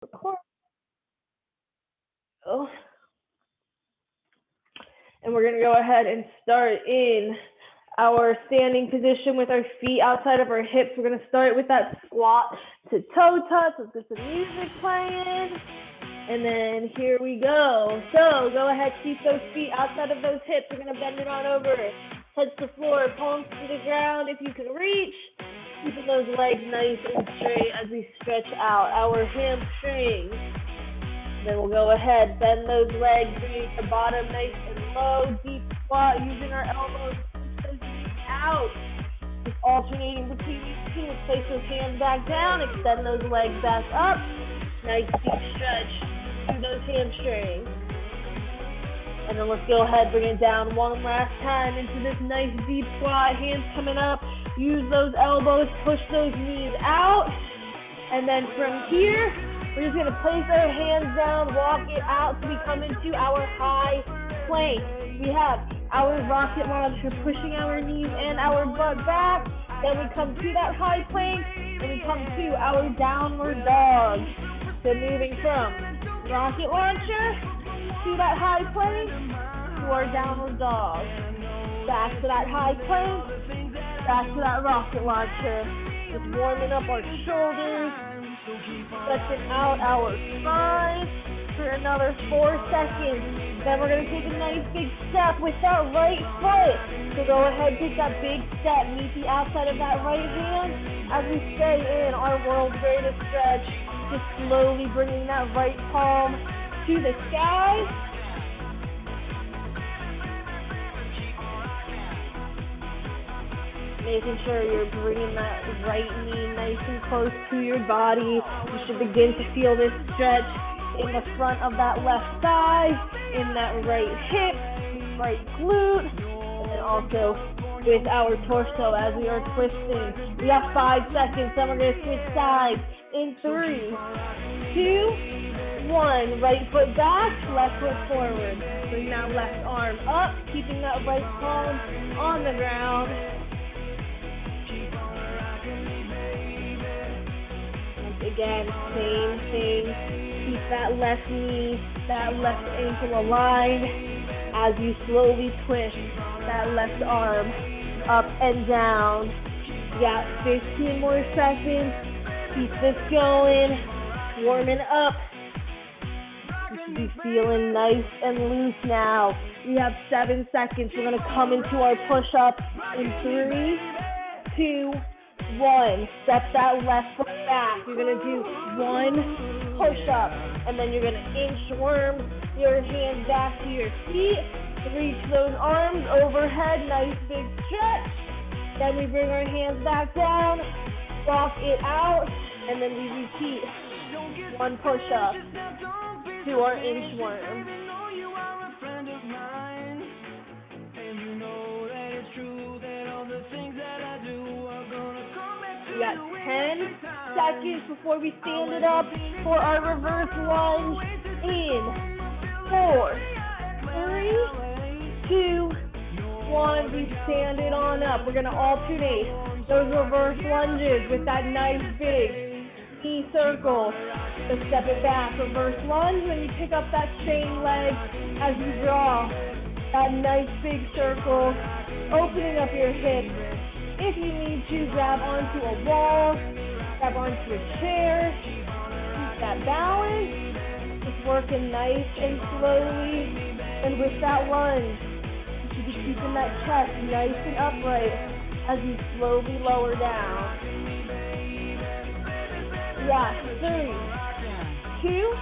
record. And we're gonna go ahead and start in our standing position with our feet outside of our hips. We're gonna start with that squat to toe touch. Let's get some music playing. And then here we go. So go ahead, keep those feet outside of those hips. We're gonna bend it on over. Touch the floor, palms to the ground if you can reach. Keeping those legs nice and straight as we stretch out our hamstrings. Then we'll go ahead, bend those legs, bring the bottom nice and low, deep squat, using our elbows, push those knees out. Just alternating between these two. Place those hands back down, extend those legs back up. Nice deep stretch through those hamstrings. And then let's go ahead, bring it down one last time into this nice deep squat, hands coming up. Use those elbows, push those knees out. And then from here, we're just gonna place our hands down, walk it out so we come into our high plank. We have our rocket launcher, pushing our knees and our butt back. Then we come to that high plank, and we come to our downward dog. So moving from rocket launcher to that high plank to our downward dog. Back to that high plank, back to that rocket launcher. Just warming up our shoulders. Stretching out our spine for another 4 seconds. Then we're going to take a nice big step with that right foot. So go ahead, take that big step, meet the outside of that right hand as we stay in our world's greatest stretch. Just slowly bringing that right palm to the sky. Making sure you're bringing that right knee nice and close to your body. You should begin to feel this stretch in the front of that left thigh, in that right hip, right glute, and then also with our torso as we are twisting. We have 5 seconds, then we're going to switch sides in 3, 2, 1. Right foot back, left foot forward. Bring that left arm up, keeping that right palm on the ground. Again, same thing. Keep that left knee, that left ankle aligned as you slowly twist that left arm up and down. You got 15 more seconds. Keep this going. Warming up. You should be feeling nice and loose now. We have 7 seconds. We're going to come into our push-up in 3, 2, 1. Step that left foot back. You're going to do 1 push-up, and then you're going to inchworm your hands back to your feet. Reach those arms overhead, nice big stretch. Then we bring our hands back down, walk it out, and then we repeat 1 push-up to our inchworm. We got 10 seconds before we stand it up for our reverse lunge. In 4, 3, 2, 1. We stand it on up. We're going to alternate those reverse lunges with that nice big knee circle. So step it back, reverse lunge. When you pick up that same leg as you draw that nice big circle, opening up your hips. If you need to, grab onto a wall, grab onto a chair, keep that balance, just working nice and slowly. And with that lunge, you should be keeping that chest nice and upright as you slowly lower down. Yeah, 3, 2,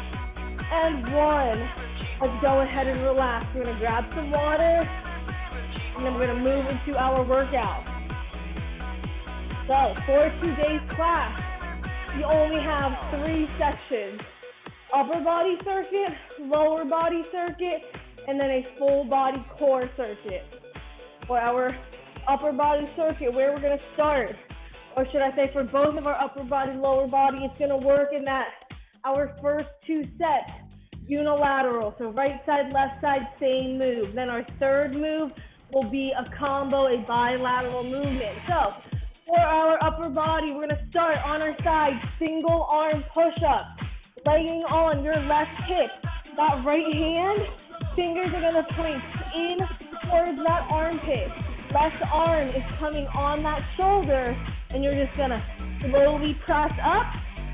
and 1. Let's go ahead and relax. We're going to grab some water, and then we're going to move into our workout. So, for today's class, you only have 3 sections. Upper body circuit, lower body circuit, and then a full body core circuit. For our upper body circuit, where we're going to start, or should I say for both of our upper body, lower body, it's going to work in that our first 2 sets, unilateral. So right side, left side, same move. Then our third move will be a combo, a bilateral movement. So, for our upper body, we're going to start on our side, single arm push-up. laying on your left hip. That right hand, fingers are gonna point in towards that armpit. Left arm is coming on that shoulder, and you're just gonna slowly press up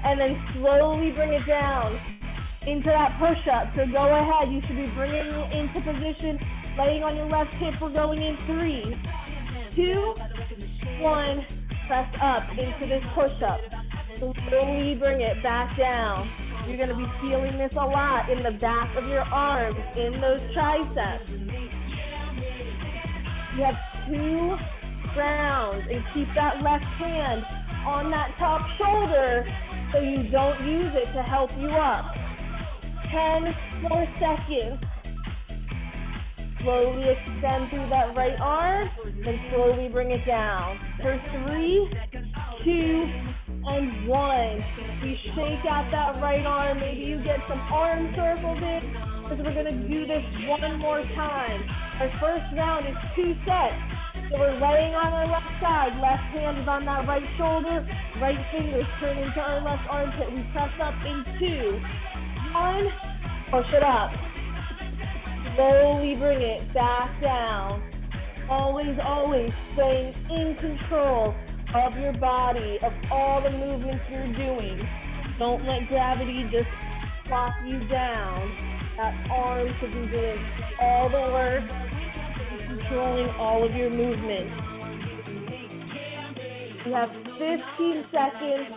and then slowly bring it down into that push-up. So go ahead, you should be bringing it into position, laying on your left hip. We're going in 3, 2, 1, press up into this push-up. Slowly bring it back down. You're gonna be feeling this a lot in the back of your arms, in those triceps. You have 2 rounds, and keep that left hand on that top shoulder so you don't use it to help you up. 10 more seconds. Slowly extend through that right arm, then slowly bring it down. For 3, 2, and 1. You shake out that right arm. Maybe you get some arm circles in, because we're gonna do this one more time. Our first round is 2 sets. So we're laying on our left side. Left hand is on that right shoulder. Right fingers turn into our left armpit. We press up in 2, 1, push it up. Slowly bring it back down. Always, always staying in control of your body, of all the movements you're doing. Don't let gravity just flop you down. That arm should be doing all the work, controlling all of your movements. You have 15 seconds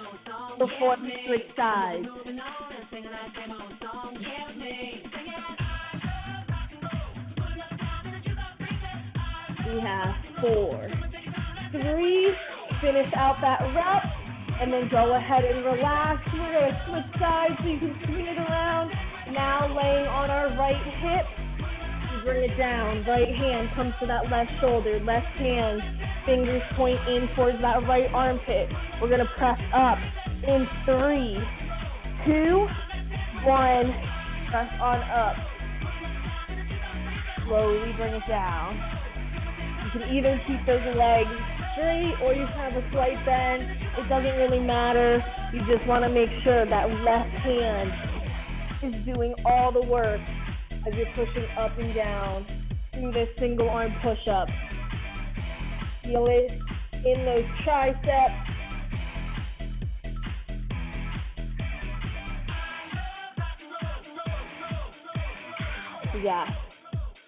before you switch sides. We have 4, 3, finish out that rep, and then go ahead and relax. We're going to switch sides so you can swing it around. Now laying on our right hip, we bring it down. Right hand comes to that left shoulder. Left hand, fingers point in towards that right armpit. We're going to press up in 3, 2, 1, press on up. Slowly bring it down. You can either keep those legs straight or you can have a slight bend. It doesn't really matter. You just want to make sure that left hand is doing all the work as you're pushing up and down through this single arm push-up. Feel it in those triceps. We got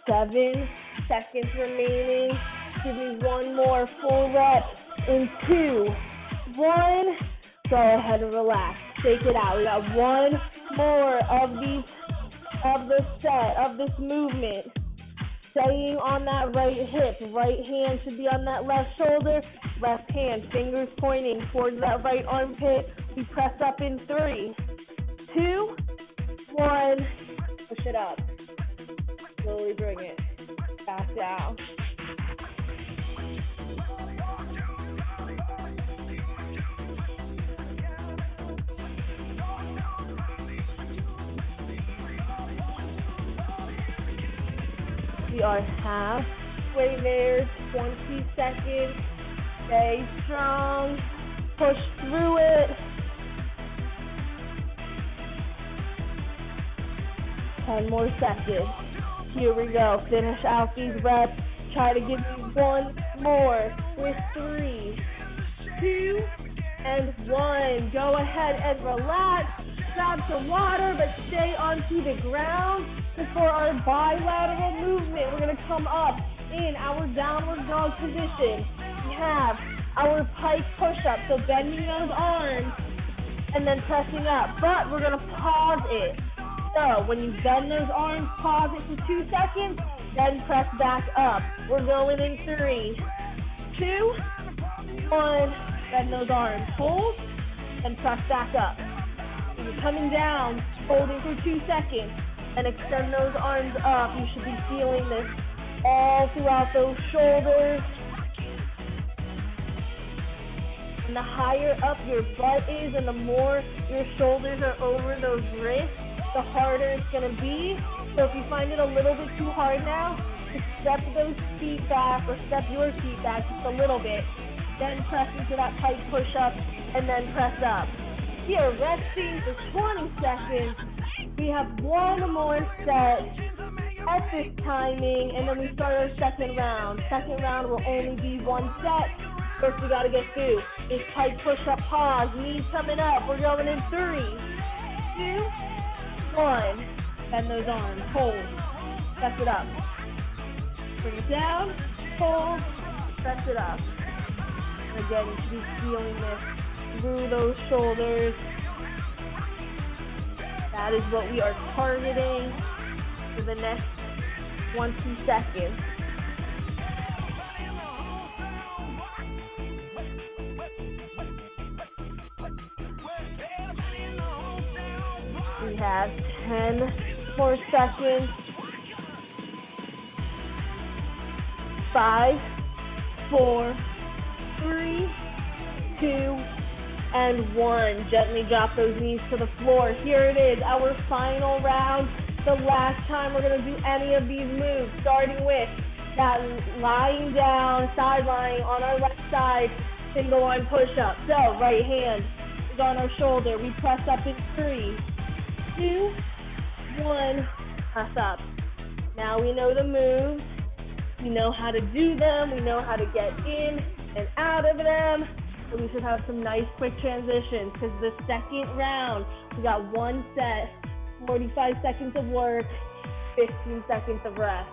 7 seconds remaining. Give me one more full rep in 2, 1. Go ahead and relax. Shake it out. We got one more of the set of this movement. Staying on that right hip. Right hand should be on that left shoulder. Left hand, fingers pointing towards that right armpit. We press up in 3, 2, 1. Push it up. Slowly bring it back down. We are halfway there, 20 seconds. Stay strong. Push through it. 10 more seconds. Here we go. Finish out these reps. Try to give me one more with 3, 2, and 1. Go ahead and relax. Grab some water, but stay onto the ground. For our bilateral movement, we're going to come up in our downward dog position. We have our pike push-up, so bending those arms and then pressing up. But we're going to pause it. So when you bend those arms, pause it for 2 seconds, then press back up. We're going in 3, 2, 1. Bend those arms, hold, and press back up. So you're coming down, holding for 2 seconds. And extend those arms up. You should be feeling this all throughout those shoulders. And the higher up your butt is and the more your shoulders are over those wrists, the harder it's going to be. So if you find it a little bit too hard now, just step those feet back or step your feet back just a little bit. Then press into that tight push-up and then press up. We are resting for 20 seconds. We have one more set at this timing, and then we start our second round. Second round will only be one set. First, we gotta get through this Pike push-up pause. Knees coming up. We're going in 3, 2, 1. Bend those arms. Hold. Press it up. Bring it down. Hold. Press it up. And again, you should be feeling this through those shoulders. That is what we are targeting for the next 20 seconds. We have 10 more seconds. 5, 4, 3, 2, and 1. Gently drop those knees to the floor. Here it is, our final round. The last time we're going to do any of these moves, starting with that lying down, side lying on our left side, single arm push-up. So right hand is on our shoulder. We press up in 3, 2, 1, press up. Now we know the moves. We know how to do them. We know how to get in and out of them. So we should have some nice quick transitions, because the second round, we got one set, 45 seconds of work, 15 seconds of rest.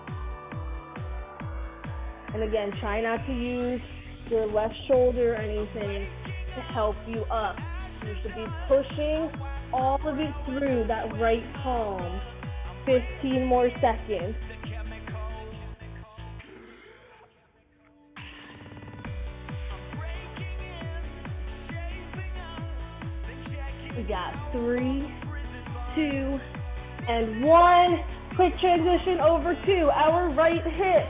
And again, try not to use your left shoulder or anything to help you up. You should be pushing all of it through that right palm. 15 more seconds. We got 3, 2, and 1. Quick transition over to our right hip.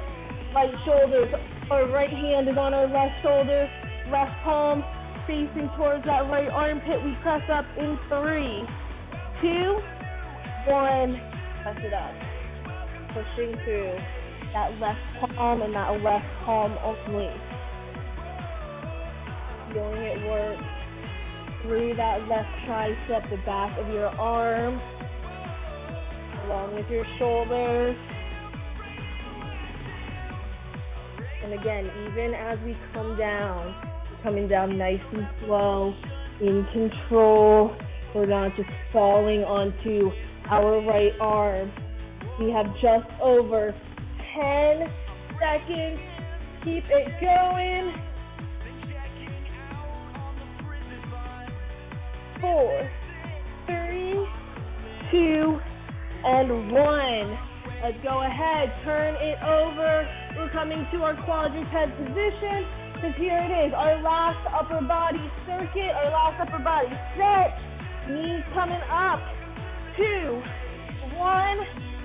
Right shoulder, our right hand is on our left shoulder. Left palm facing towards that right armpit. We press up in 3, 2, 1. Press it up. Pushing through that left palm and that left palm only. Feeling it work through that left tricep, the back of your arm, along with your shoulders. And again, even as we come down, we're coming down nice and slow, in control. We're not just falling onto our right arm. We have just over 10 seconds. Keep it going. 4, 3, 2, and 1. Let's go ahead, turn it over. We're coming to our quadruped position, because here it is, our last upper body circuit, our last upper body set. Knees coming up. 2, 1.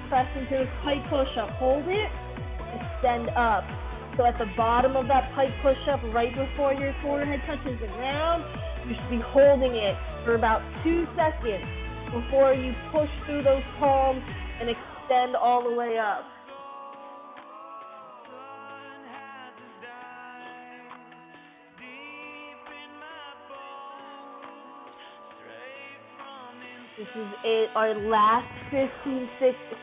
Press into this Pike push-up. Hold it, extend up. So at the bottom of that Pike push-up, right before your forehead touches the ground, you should be holding it for about 2 seconds before you push through those palms and extend all the way up. This is it, our last 15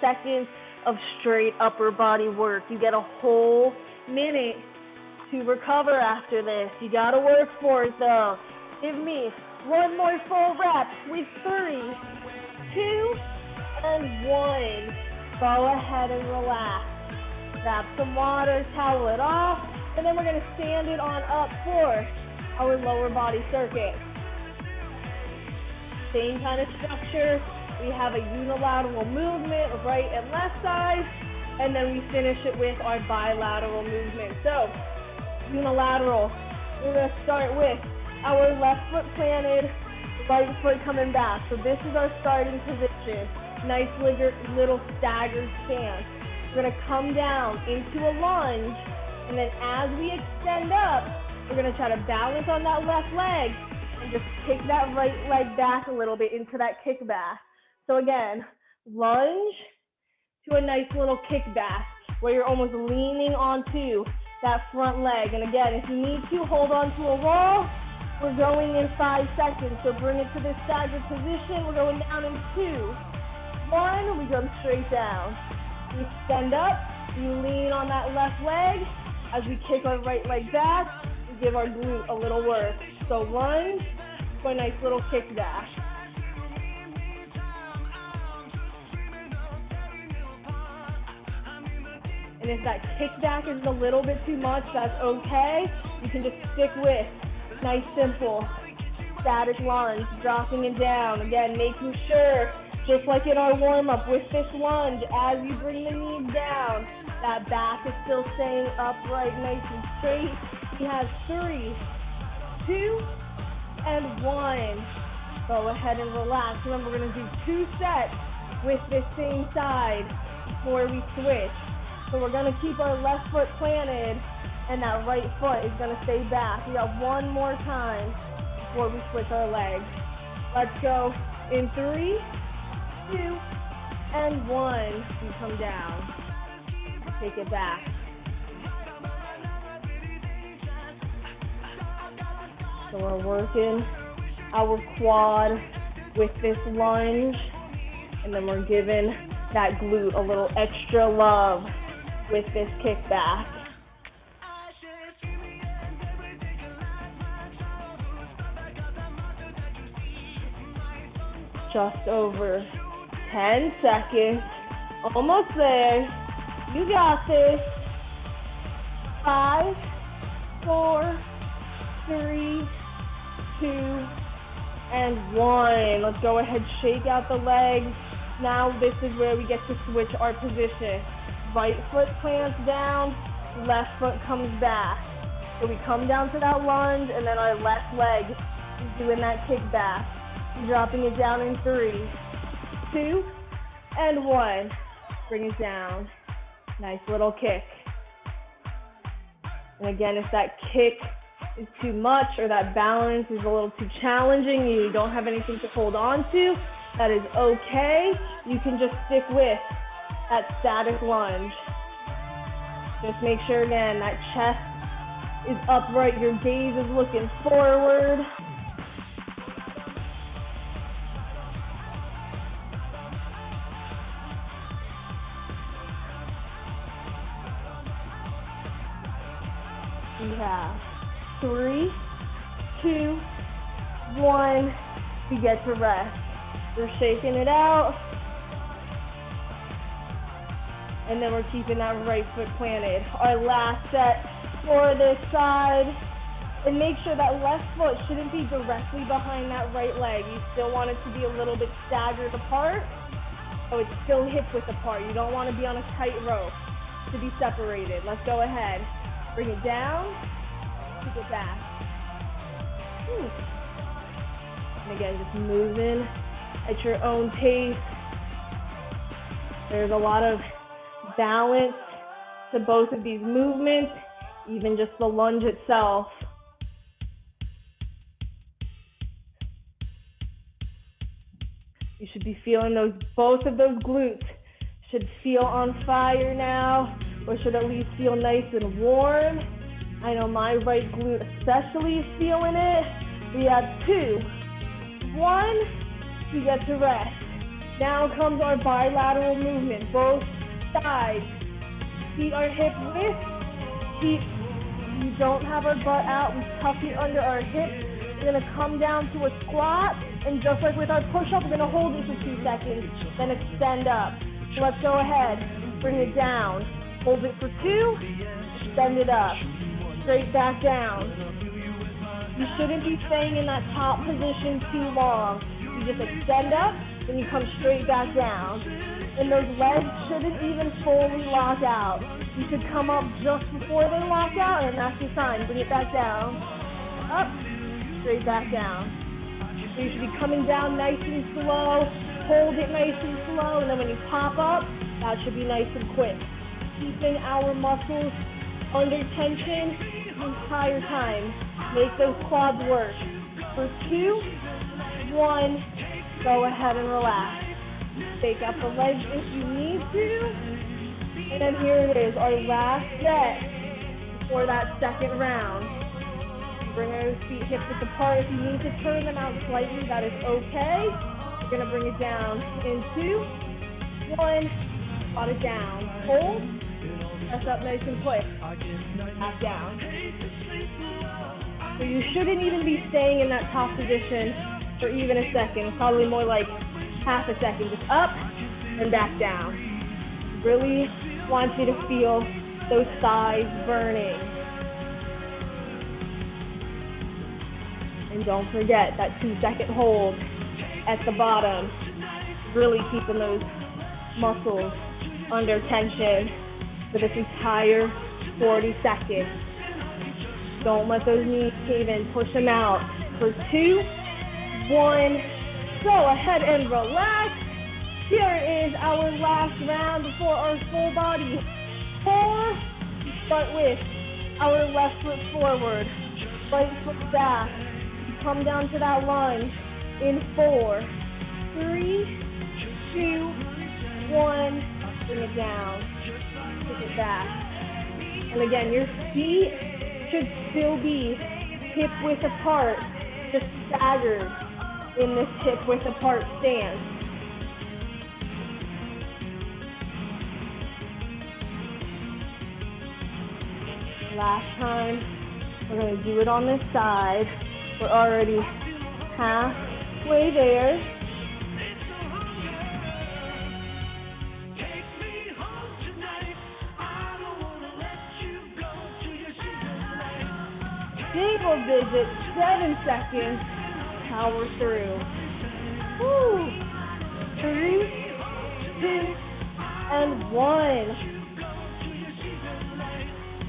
seconds of straight upper body work. You get a whole minute to recover after this. You gotta work for it though. Give me one more full rep with 3, 2, and 1. Go ahead and relax. Grab some water, towel it off, and then we're gonna stand it on up for our lower body circuit. Same kind of structure. We have a unilateral movement of right and left side, and then we finish it with our bilateral movement. So, unilateral, we're gonna start with our left foot planted, right foot coming back. So this is our starting position. Nice little staggered stance. We're gonna come down into a lunge, and then as we extend up, we're gonna try to balance on that left leg and just kick that right leg back a little bit into that kickback. So again, lunge to a nice little kickback where you're almost leaning onto that front leg. And again, if you need to, hold on to a wall We're going in 5 seconds, so bring it to this staggered position. We're going down in 2, 1, we go straight down. We extend up, we lean on that left leg. As we kick our right leg back, we give our glute a little work. So lunge for a nice little kick back. And if that kickback is a little bit too much, that's okay. You can just stick with nice, simple, static lunge, dropping it down. Again, making sure, just like in our warm-up with this lunge, as you bring the knees down, that back is still staying upright, nice and straight. We have 3, 2, and 1. Go ahead and relax. Remember, we're going to do 2 sets with this same side before we switch. So we're going to keep our left foot planted, and that right foot is going to stay back. We got 1 more time before we switch our legs. Let's go in 3, 2, and 1. We come down. Take it back. So we're working our quad with this lunge, and then we're giving that glute a little extra love with this kickback. Just over 10 seconds. Almost there. You got this. 5, 4, 3, 2, and 1. Let's go ahead, shake out the legs. Now this is where we get to switch our position. Right foot plants down, left foot comes back. So we come down to that lunge, and then our left leg is doing that kickback. Dropping it down in 3, 2, and 1. Bring it down. Nice little kick. And again, if that kick is too much or that balance is a little too challenging, you don't have anything to hold on to, that is okay. You can just stick with that static lunge. Just make sure, again, that chest is upright, your gaze is looking forward. We have 3, 2, 1, we get to rest. We're shaking it out. And then we're keeping that right foot planted. Our last set for this side. And make sure that left foot shouldn't be directly behind that right leg. You still want it to be a little bit staggered apart, so it's still hip width apart. You don't want to be on a tight rope to be separated. Let's go ahead. Bring it down, take it back. And again, just moving at your own pace. There's a lot of balance to both of these movements, even just the lunge itself. You should be feeling both of those glutes should feel on fire now, or should at least feel nice and warm. I know my right glute especially is feeling it. We have 2, 1, we get to rest. Now comes our bilateral movement, both sides. Feet are hip width. Feet, we don't have our butt out. We tuck it under our hips. We're gonna come down to a squat, and just like with our push-up, we're gonna hold it for 2 seconds, then extend up. So let's go ahead, bring it down. Hold it for 2, extend it up. Straight back down. You shouldn't be staying in that top position too long. You just extend up, then you come straight back down. And those legs shouldn't even fully lock out. You should come up just before they lock out, and that's your sign. Bring it back down. Up, straight back down. So you should be coming down nice and slow. Hold it nice and slow, and then when you pop up, that should be nice and quick. Keeping our muscles under tension the entire time. Make those quads work. For 2, 1, go ahead and relax. Take out the legs if you need to. And then here it is, our last set for that second round. Bring our feet hip width apart. If you need to turn them out slightly, that is okay. We're gonna bring it down in 2, 1, squat it down. Hold, press up nice and quick. Back down. So you shouldn't even be staying in that top position for even a second, probably more like half a second. Just up and back down. Really want you to feel those thighs burning. And don't forget that 2-second hold at the bottom, really keeping those muscles under tension for this entire 40 seconds. Don't let those knees cave in, push them out for 2, 1, go ahead and relax. Here is our last round before our full body core. Start with our left foot forward, right foot back. Come down to that lunge in 4, 3, 2, 1. Bring it down, take it back. And again, your feet should still be hip width apart, just staggered in this hip width apart stance. Last time, we're going to do it on this side. We're already halfway there. Single digit, 7 seconds, power through. Woo. 3, 2, and 1.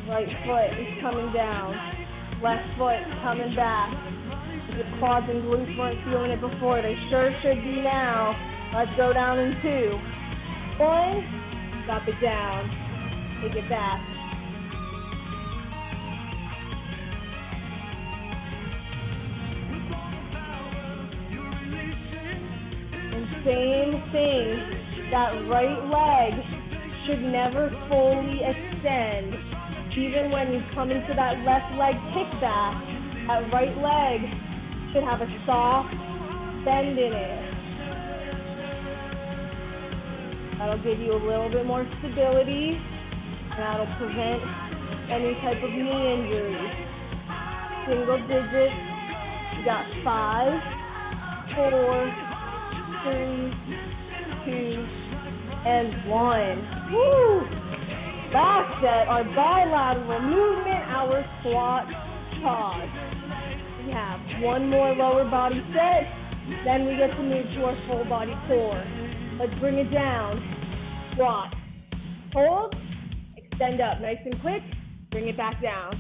Right foot is coming down, left foot coming back. If your quads and glutes weren't feeling it before, they sure should be now. Let's go down in 2, 1, drop it down, take it back. Same thing, that right leg should never fully extend. Even when you come into that left leg kickback, that right leg should have a soft bend in it. That'll give you a little bit more stability, and that'll prevent any type of knee injury. Single digits, you got 5, 4, 3, 2, and 1. Woo! Last set, our bilateral movement, our squat pause. We have one more lower body set, then we get to move to our full body core. Let's bring it down. Squat, hold, extend up nice and quick, bring it back down.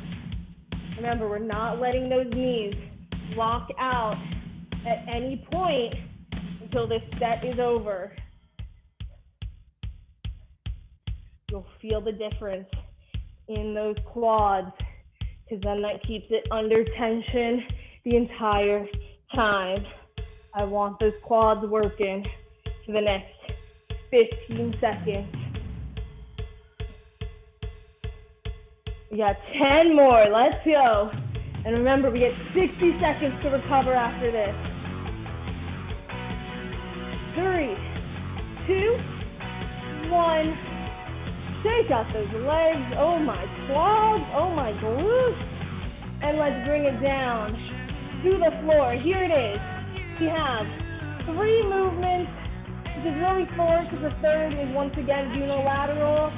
Remember, we're not letting those knees lock out at any point until this set is over. You'll feel the difference in those quads, because then that keeps it under tension the entire time. I want those quads working for the next 15 seconds. We got 10 more, let's go. And remember, we get 60 seconds to recover after this. 3, 2, 1. Shake out those legs, oh my quads, oh my glutes. And let's bring it down to the floor. Here it is. We have 3 movements, which is really 4 because the third is once again unilateral.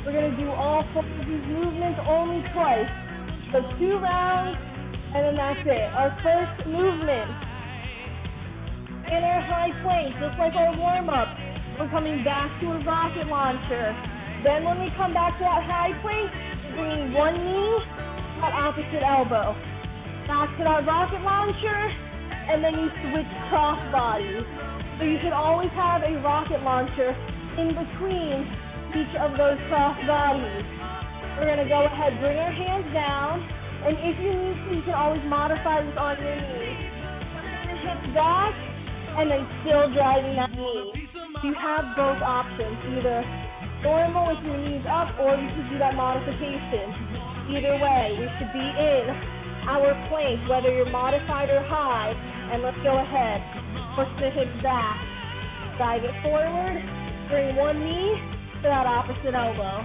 We're gonna do all 4 of these movements only twice. So 2 rounds, and then that's it. Our first movement in our high plank, just like our warm-up. We're coming back to a rocket launcher. Then when we come back to that high plank, we're bringing one knee at opposite elbow. Back to that rocket launcher, and then you switch cross bodies. So you should always have a rocket launcher in between each of those cross bodies. We're gonna go ahead, bring our hands down, and if you need to, you can always modify this on your knees. Bring your hips back, and then still driving that knee. You have both options, either normal with your knees up, or you could do that modification. Either way, we should be in our plank, whether you're modified or high, and let's go ahead. Push the hips back, drive it forward, bring one knee to that opposite elbow.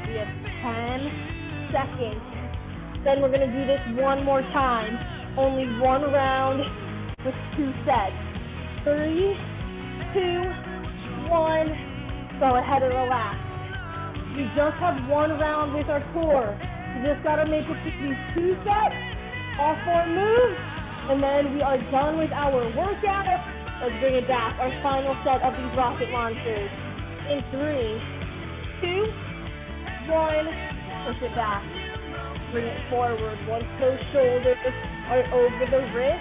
We have 10 seconds. Then we're gonna do this one more time. Only one round with 2 sets. 3, 2, 1. Go ahead and relax. We just have one round with our core. You just gotta make it to these 2 sets, all 4 moves, and then we are done with our workout. Let's bring it back. Our final set of these rocket launchers. In 3, 2, 1. Push it back. Bring it forward. Once those shoulders are over the wrist,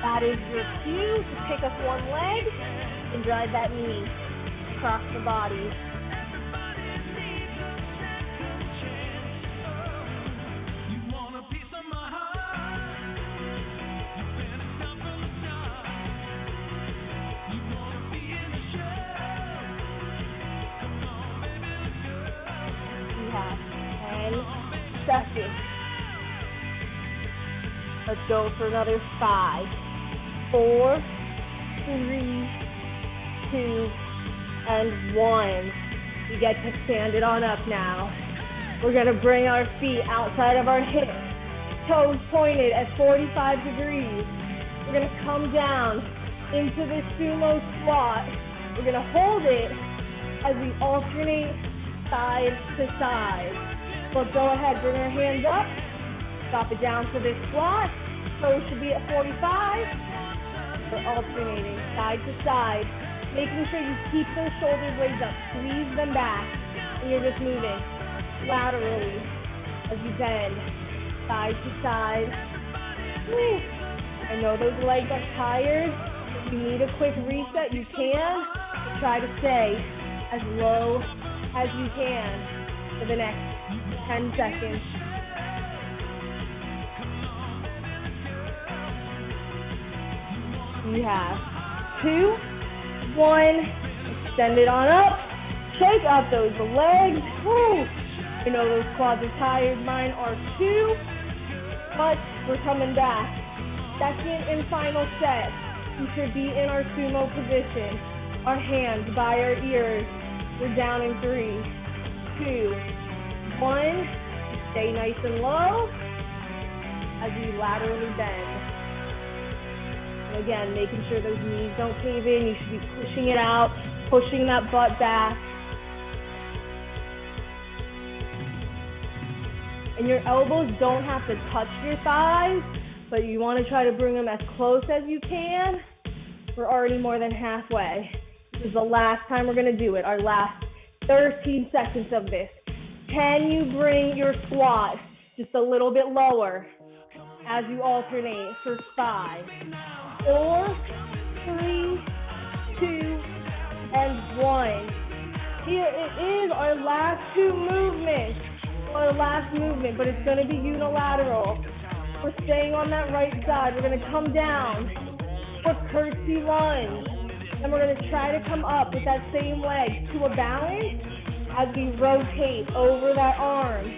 that is your cue to pick up one leg and drive that knee across the body. We have 10 seconds. Let's go for another 5, 4, 3, 2, and 1. We get to stand it on up now. We're gonna bring our feet outside of our hips, toes pointed at 45 degrees. We're gonna come down into this sumo squat. We're gonna hold it as we alternate side to side. So go ahead, bring our hands up, drop it down to this squat. Toes should be at 45. We're alternating side to side, making sure you keep those shoulder blades up, squeeze them back, and you're just moving laterally as you bend, side to side. Woo. I know those legs are tired. If you need a quick reset, you can. Try to stay as low as you can for the next 10 seconds. We have 2, 1, extend it on up, shake out those legs. Woo. I know those quads are tired, mine are too, but we're coming back. Second and final set. We should be in our sumo position. Our hands by our ears. We're down in 3, 2, 1. Stay nice and low as we laterally bend. And again, making sure those knees don't cave in. You should be pushing it out, pushing that butt back. And your elbows don't have to touch your thighs, but you want to try to bring them as close as you can. We're already more than halfway. This is the last time we're going to do it, our last 13 seconds of this. Can you bring your squat just a little bit lower as you alternate for 5, 4, 3, 2, and 1. Here it is, our last 2 movements. Our last movement, but it's going to be unilateral. We're staying on that right side. We're going to come down for curtsy lunge. And we're going to try to come up with that same leg to a balance as we rotate over that arm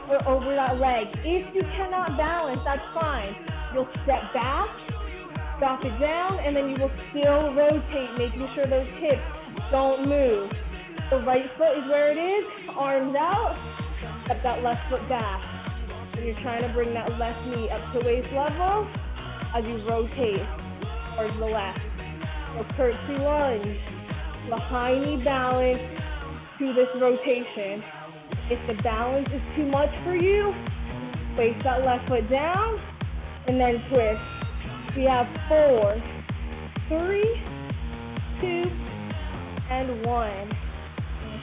or over that leg. If you cannot balance, that's fine. You'll step back, drop it down, and then you will still rotate, making sure those hips don't move. The right foot is where it is, arms out. Step that left foot back. And you're trying to bring that left knee up to waist level as you rotate towards the left. So curtsy lunge, the high knee balance to this rotation. If the balance is too much for you, place that left foot down and then twist. We have 4, 3, 2, and 1.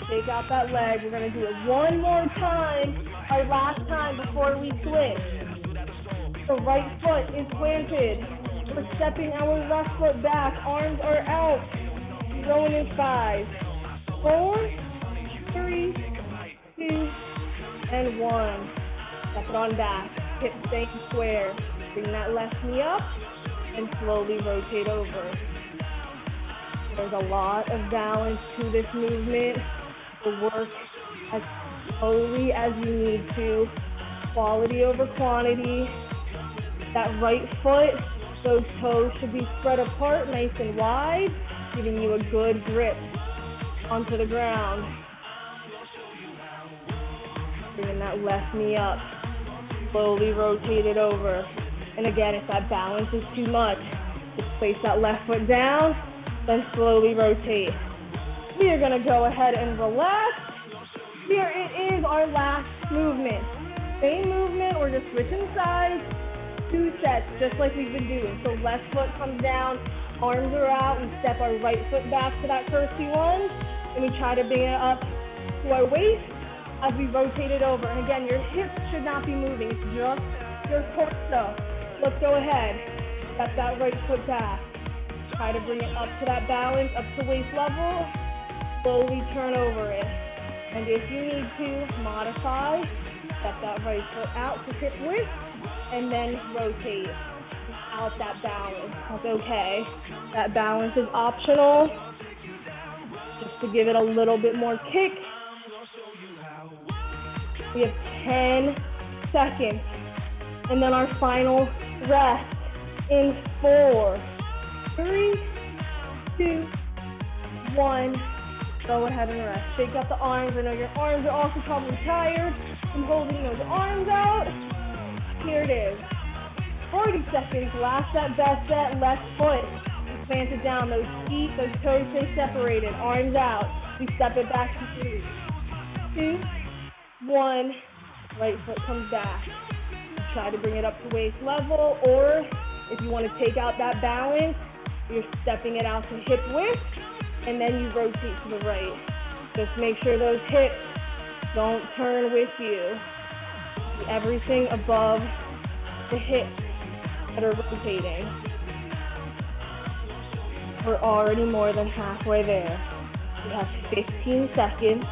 Shake out that leg. We're going to do it one more time, our last time before we switch. The right foot is planted. We're stepping our left foot back. Arms are out. Going in 5, 4, 3, 2, and 1. Step it on back. Hips staying square. Bring that left knee up. and slowly rotate over. There's a lot of balance to this movement. So work as slowly as you need to. Quality over quantity. That right foot, those toes should be spread apart, nice and wide, giving you a good grip onto the ground. Bringing that left knee up. Slowly rotate it over. And again, if that balance is too much, just place that left foot down, then slowly rotate. We are gonna go ahead and relax. Here it is, our last movement. Same movement, we're just switching sides, 2 sets, just like we've been doing. So left foot comes down, arms are out, we step our right foot back to that curtsy lunge, and we try to bring it up to our waist as we rotate it over. And again, your hips should not be moving, it's just your torso. Let's go ahead, step that right foot back. Try to bring it up to that balance, up to waist level. Slowly turn over it. And if you need to modify, step that right foot out to hip width, and then rotate out that balance. That's okay. That balance is optional, just to give it a little bit more kick. We have 10 seconds. And then our final rest in 4, 3, 2, 1. Go ahead and rest. Shake out the arms. I know your arms are also probably tired from holding those arms out. Here it is. 40 seconds. Last set, best set. Left foot. Plant it down. Those feet, those toes stay separated. Arms out. We step it back to 3, 2, 1. Right foot comes back. Try to bring it up to waist level, or if you want to take out that balance, you're stepping it out to hip width, and then you rotate to the right. Just make sure those hips don't turn with you. Everything above the hips that are rotating. We're already more than halfway there. We have 15 seconds.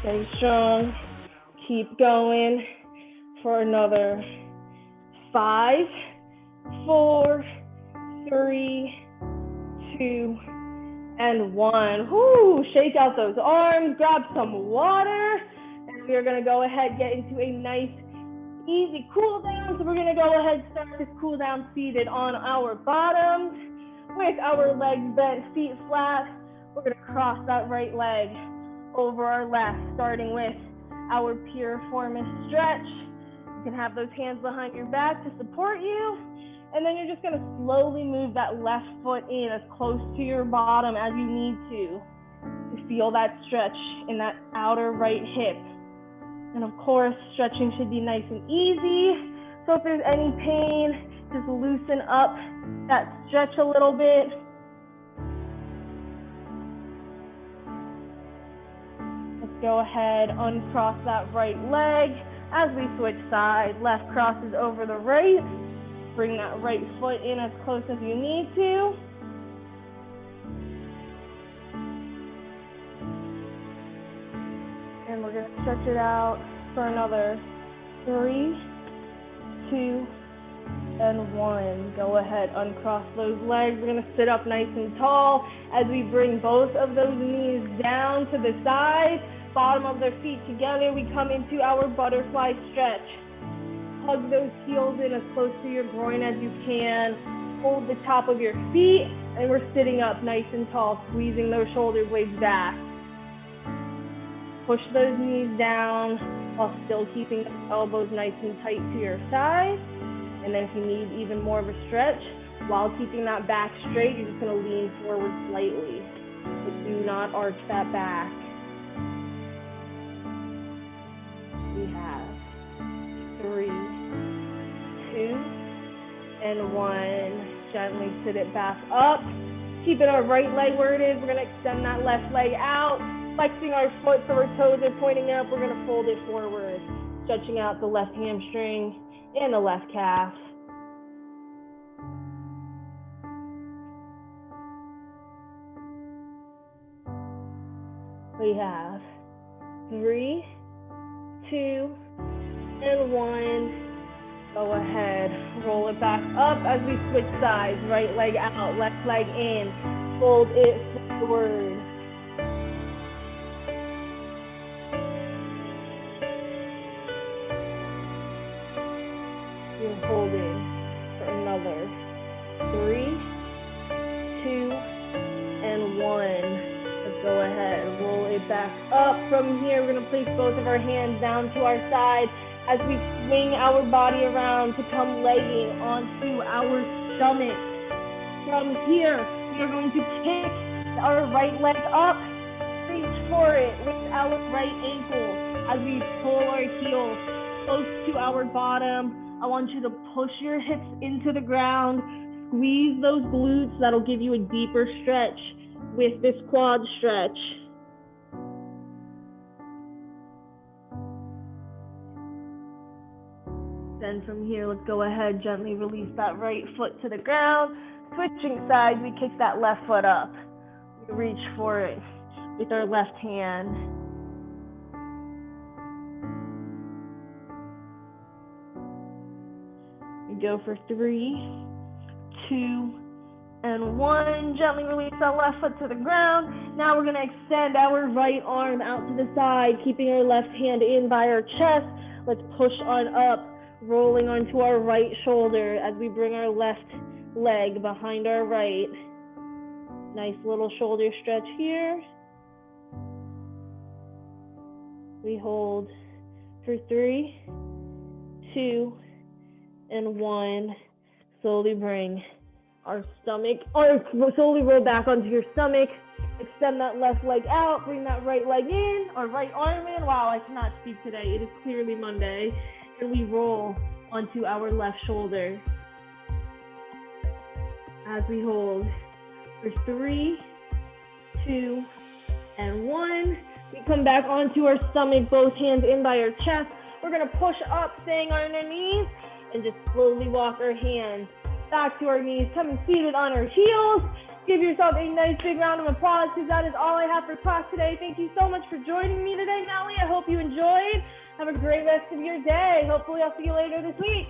Stay strong. Keep going for another 5, 4, 3, 2, and 1. Whoo! Shake out those arms, grab some water, and we are going to go ahead, get into a nice, easy cool down. So we're going to go ahead, start this cool down seated on our bottoms with our legs bent, feet flat. We're going to cross that right leg over our left, starting with our piriformis stretch. You can have those hands behind your back to support you. And then you're just gonna slowly move that left foot in as close to your bottom as you need to feel that stretch in that outer right hip. And of course, stretching should be nice and easy. So if there's any pain, just loosen up that stretch a little bit. Go ahead, uncross that right leg as we switch sides. Left crosses over the right. Bring that right foot in as close as you need to. And we're going to stretch it out for another 3, 2, and 1. Go ahead, uncross those legs. We're going to sit up nice and tall as we bring both of those knees down to the side. Bottom of their feet together, we come into our butterfly stretch. Hug those heels in as close to your groin as you can. Hold the top of your feet, and we're sitting up nice and tall, squeezing those shoulder blades back. Push those knees down while still keeping those elbows nice and tight to your side. And then if you need even more of a stretch, while keeping that back straight, you're just gonna lean forward slightly. But do not arch that back. We have 3, 2, and 1. Gently sit it back up. Keeping our right leg where it is. We're going to extend that left leg out, flexing our foot so our toes are pointing up. We're going to fold it forward, stretching out the left hamstring and the left calf. We have 3, 2, and 1. Go ahead, roll it back up as we switch sides. Right leg out, left leg in. Fold it forward. You're holding for another 3, 2, and 1. Let's go ahead, roll it back up. From here, we're gonna place both of our hands down to our side as we swing our body around to come legging onto our stomach. From here, we are going to kick our right leg up, reach for it with our right ankle as we pull our heels close to our bottom. I want you to push your hips into the ground, squeeze those glutes. That'll give you a deeper stretch with this quad stretch. Then from here, let's go ahead, gently release that right foot to the ground. Switching sides, we kick that left foot up. We reach for it with our left hand. We go for 3, 2, and 1. Gently release that left foot to the ground. Now we're gonna extend our right arm out to the side, keeping our left hand in by our chest. Let's push on up, rolling onto our right shoulder as we bring our left leg behind our right. Nice little shoulder stretch here. We hold for 3, 2, and 1. Slowly bring our stomach, or slowly roll back onto your stomach. Extend that left leg out, bring that right leg in, or right arm in. Wow, I cannot speak today. It is clearly Monday. And we roll onto our left shoulder as we hold for 3, 2, and 1. We come back onto our stomach, both hands in by our chest. We're gonna push up, staying on our knees, and just slowly walk our hands back to our knees, coming seated on our heels. Give yourself a nice big round of applause, because that is all I have for class today. Thank you so much for joining me today, Nellie. I hope you enjoyed. Have a great rest of your day. Hopefully I'll see you later this week.